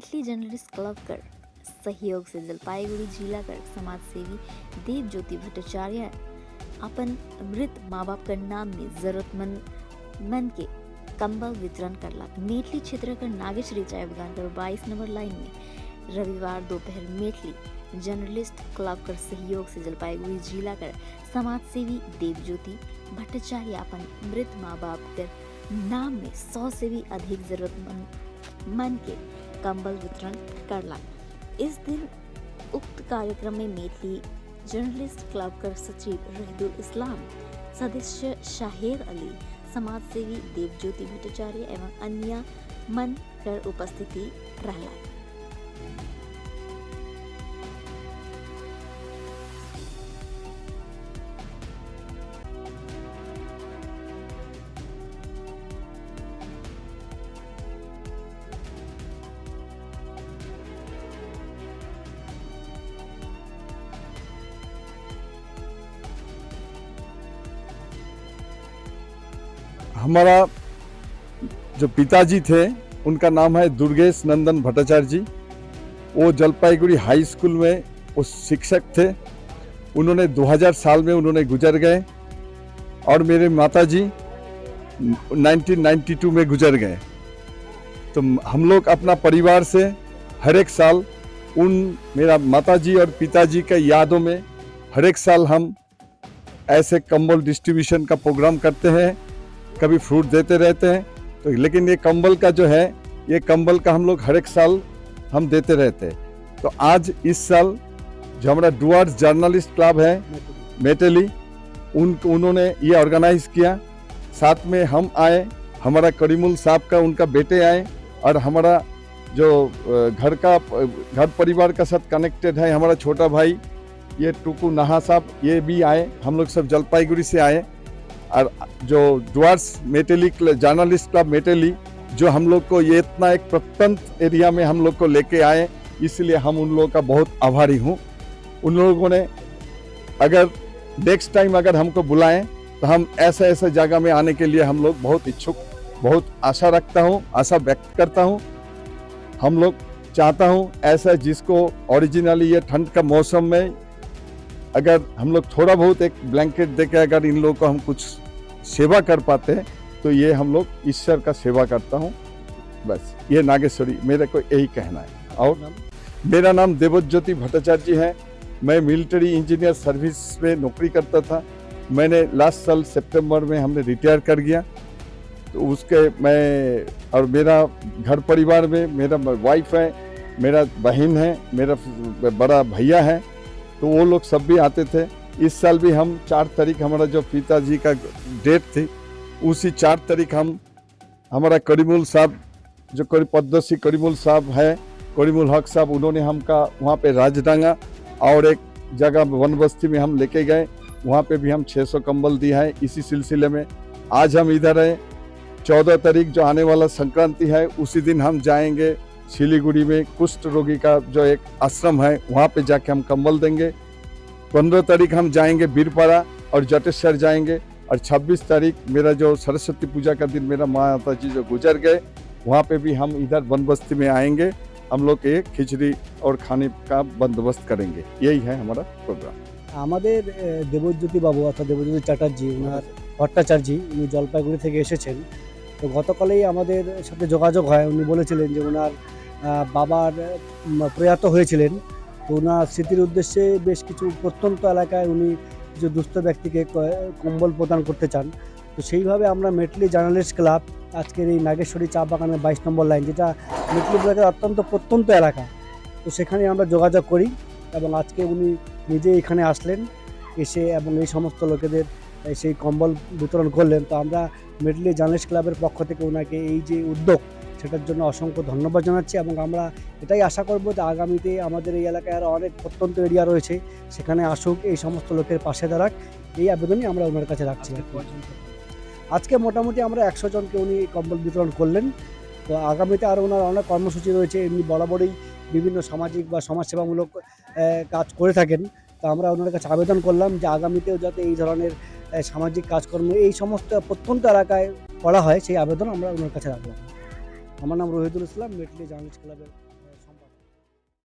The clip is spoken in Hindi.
मेटली जर्नलिस्ट क्लब कर सहयोग से जलपाईगुड़ी जिला कर समाज सेवी देव ज्योति भट्टाचार्य अपन मृत माँ बाप का नाम में जरूरतमंद मन के कंबल वितरण करला। मेटली क्षेत्र का नागेश्वरी चाय बगान कर 22 नंबर लाइन में रविवार दोपहर मेटली जर्नलिस्ट क्लब कर सहयोग से जलपाईगुड़ी जिला कर समाज सेवी देव ज्योति भट्टाचार्य अपन मृत माँ बाप कर नाम में 100 से भी अधिक जरूरतमंद मन के कंबल वितरण करला। इस दिन उक्त कार्यक्रम में मेटली जर्नलिस्ट क्लब कर सचिव रहीदुल इस्लाम, सदस्य शाहिर अली, समाज सेवी देव ज्योति भट्टाचार्य एवं अन्य मन कर उपस्थिति रहला। हमारा जो पिताजी थे उनका नाम है दुर्गेश नंदन भट्टाचार्य जी। वो जलपाईगुड़ी हाई स्कूल में वो शिक्षक थे। उन्होंने 2000 साल में उन्होंने गुजर गए और मेरे माताजी 1992 में गुजर गए। तो हम लोग अपना परिवार से हर एक साल मेरा माताजी और पिताजी के यादों में हर एक साल हम ऐसे कंबल डिस्ट्रीब्यूशन का प्रोग्राम करते हैं, कभी फ्रूट देते रहते हैं। तो लेकिन ये कंबल का जो है, ये कंबल का हम लोग हर एक साल हम देते रहते हैं। तो आज इस साल जो हमारा डुअर्स जर्नलिस्ट क्लब है मेटली, उन्होंने ये ऑर्गेनाइज किया। साथ में हम आए, हमारा करीमुल साहब का उनका बेटे आए और हमारा जो घर परिवार का साथ कनेक्टेड है हमारा छोटा भाई ये टुकू नहा साहब, ये भी आए। हम लोग सब जलपाईगुड़ी से आए। और जो डुअर्स मेटली जर्नलिस्ट क्लब मेटली जो हम लोग को ये इतना एक प्रत्यंत एरिया में हम लोग को लेके आए, इसलिए हम उन लोगों का बहुत आभारी हूँ। उन लोगों ने अगर नेक्स्ट टाइम अगर हमको बुलाएं तो हम ऐसा जगह में आने के लिए हम लोग बहुत इच्छुक, बहुत आशा रखता हूँ, आशा व्यक्त करता हूँ। हम लोग चाहता हूँ ऐसा जिसको ओरिजिनली ये ठंड का मौसम में अगर हम लोग थोड़ा बहुत एक ब्लैंकेट देके अगर इन लोगों को हम कुछ सेवा कर पाते हैं तो ये हम लोग ईश्वर का सेवा करता हूँ। बस ये नागेश्वरी मेरे को यही कहना है। और मेरा नाम देवज्योति भट्टाचार्य जी है। मैं मिलिट्री इंजीनियर सर्विस में नौकरी करता था। मैंने लास्ट साल सितंबर में हमने रिटायर कर गया। तो उसके मैं और मेरा घर परिवार में मेरा वाइफ है, मेरा बहन है, मेरा बड़ा भैया है, तो वो लोग सब भी आते थे। इस साल भी हम 4 तारीख हमारा जो पिताजी का डेट थी, उसी 4 तारीख हम हमारा करीमुल साहब जो पद्मश्री करीमुल साहब है, करीमुल हक साहब, उन्होंने हमका वहाँ पे राज डांगा और एक जगह वन बस्ती में हम लेके गए। वहाँ पे भी हम 600 कंबल दिया है। इसी सिलसिले में आज हम इधर हैं। 14 तारीख जो आने वाला संक्रांति है, उसी दिन हम जाएंगे सिलीगुड़ी में कुष्ठ रोगी का जो एक आश्रम है, वहाँ पे जाके हम कंबल देंगे। 15 तारीख हम जाएंगे बीरपाड़ा और जटेश्वर जाएंगे। और 26 तारीख मेरा जो सरस्वती पूजा का दिन मेरा माता जी जो गुजर गए, वहाँ पे भी हम इधर बनबस्ती में आएंगे। हम लोग एक खिचड़ी और खाने का बंदोबस्त करेंगे। यही है हमारा प्रोग्राम। আমাদের দেবজ্যোতি বাবু অর্থাৎ দেবজ্যোতি চ্যাটার্জি, ওনার ভট্টাচার্য, উনি জলপাইগুড়ি থেকে এসেছেন। তো গতকালেই আমাদের সাথে যোগাযোগ হয়। উনি বলেছিলেন যে ওনার বাবার প্রয়াত হয়েছিলেন, তো ওনার স্মৃতির উদ্দেশ্যে বেশ কিছু প্রত্যন্ত এলাকায় উনি কিছু দুস্থ ব্যক্তিকে কম্বল প্রদান করতে চান। তো সেইভাবে আমরা মেটলি জার্নালিস্ট ক্লাব আজকের এই নাগেশ্বরী চা বাগানের 22 নম্বর লাইন, যেটা মেটলি ব্লকের অত্যন্ত প্রত্যন্ত এলাকা, তো সেখানে আমরা যোগাযোগ করি এবং আজকে উনি নিজে এখানে আসলেন, এসে এবং এই সমস্ত লোকেদের সেই কম্বল বিতরণ করলেন। তো আমরা মেটলি জার্নালিস্ট ক্লাবের পক্ষ থেকে ওনাকে এই যে উদ্যোগ, সেটার জন্য অসংখ্য ধন্যবাদ জানাচ্ছি। এবং আমরা এটাই আশা করব যে আগামীতে আমাদের এই এলাকায় আরও অনেক প্রত্যন্ত এরিয়া রয়েছে, সেখানে আসুক, এই সমস্ত লোকের পাশে দাঁড়াক, এই আবেদনই আমরা ওনার কাছে রাখছি। আজকে মোটামুটি আমরা 100 জনকে উনি কম্বল বিতরণ করলেন। তো আগামীতে আরও ওনার অনেক কর্মসূচি রয়েছে। এমনি বরাবরই বিভিন্ন সামাজিক বা সমাজসেবামূলক কাজ করে থাকেন। তো আমরা ওনার কাছে আবেদন করলাম যে আগামীতেও যাতে এই ধরনের সামাজিক কাজকর্ম এই সমস্ত প্রত্যন্ত এলাকায় করা হয়, সেই আবেদন আমরা ওনার কাছে রাখলাম। আমার নাম রহিদুল ইসলাম, মেটলি জার্নালিস্ট ক্লাবের